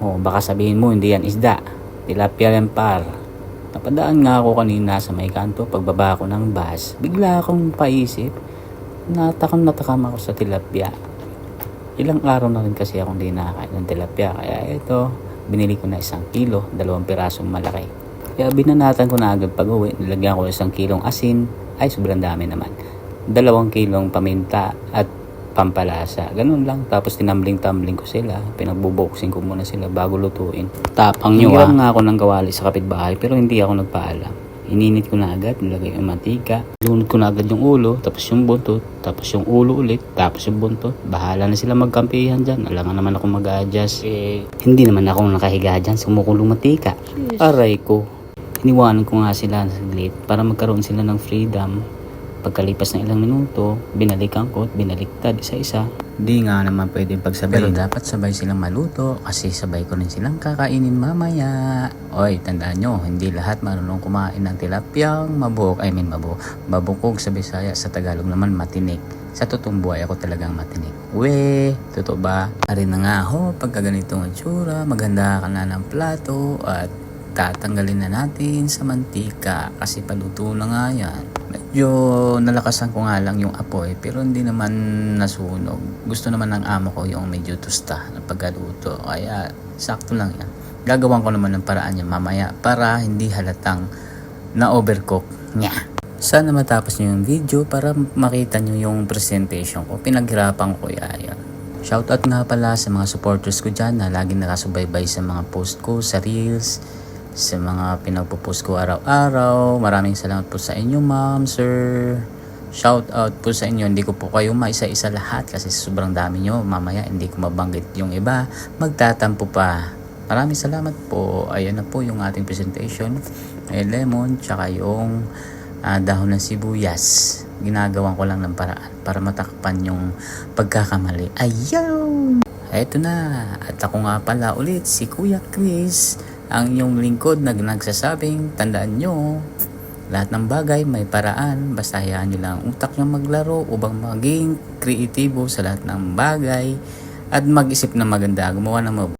O baka sabihin mo hindi yan isda, tilapia yan par. Napadaan nga ako kanina sa may kanto pagbaba ko ng bus. Bigla akong paisip, natakam ako sa tilapia. Ilang araw na rin kasi akong di nakakain ng tilapia. Kaya ito, binili ko na 1 kilo, 2 pirasong malaki. Kaya binanatan ko na agad pag uwi. Nilagyan ko 1 kilong asin. Ay, sobrang dami naman. 2 kilong paminta at pampalasa. Ganun lang. Tapos tinambling-tumbling ko sila. Pinagbuboxing ko muna sila bago lutuin. Tapang nyo ah. Nga ako ng kawali sa kapitbahay pero hindi ako nagpaalam. Ininit ko na agad. Nilagay yung mantika. Lunod ko na agad yung ulo. Tapos yung buntot. Tapos yung ulo ulit. Tapos yung buntot. Bahala na sila magkampihan dyan. Alangan naman ako mag-adjust. Hindi naman ako nakahiga dyan. Sumukulong mantika. Aray ko. Iniwanan ko nga sila saglit para magkaroon sila ng freedom. Pagkalipas ng ilang minuto, binalikan ko at binaliktad isa-isa. Di nga naman pwedeng pagsabay. Pero dapat sabay silang maluto kasi sabay ko rin silang kakainin mamaya. Oy, tandaan nyo, hindi lahat marunong kumain ng tilapyang mabukog sa Bisaya, sa Tagalog naman matinik. Sa totoong buhay ako talagang matinik. Totoo ba? Ari na nga ho, pagka ganitong itsura, maganda ka na ng plato at tatanggalin na natin sa mantika kasi paluto na nga yan. Medyo nalakasan ko nga lang yung apoy pero hindi naman nasunog. Gusto naman ng amo ko yung medyo tusta na pagkaluto. Kaya sakto lang yan. Gagawan ko naman ng paraan yan mamaya para hindi halatang na-overcook niya. Sana matapos nyo yung video para makita nyo yung presentation ko. Pinaghirapan ko yan. Shoutout nga pala sa mga supporters ko dyan na laging nakasubaybay sa mga post ko sa Reels, sa mga pinagpo-post ko araw-araw. Maraming salamat po sa inyo ma'am, sir. Shout out po sa inyo. Hindi ko po kayo maisa-isa lahat kasi sobrang dami nyo. Mamaya hindi ko mabanggit yung iba. Magtatampo pa. Maraming salamat po. Ayan na po yung ating presentation. May lemon, tsaka yung dahon ng sibuyas. Ginagawan ko lang ng paraan para matakpan yung pagkakamali. Ayaw! Eto na. At ako nga pala ulit si Kuya Chris, ang inyong lingkod na nagsasabing, tandaan nyo, lahat ng bagay may paraan, basta hayaan nyo lang utak nyo maglaro upang maging kreatibo sa lahat ng bagay at mag-isip na maganda, gumawa ng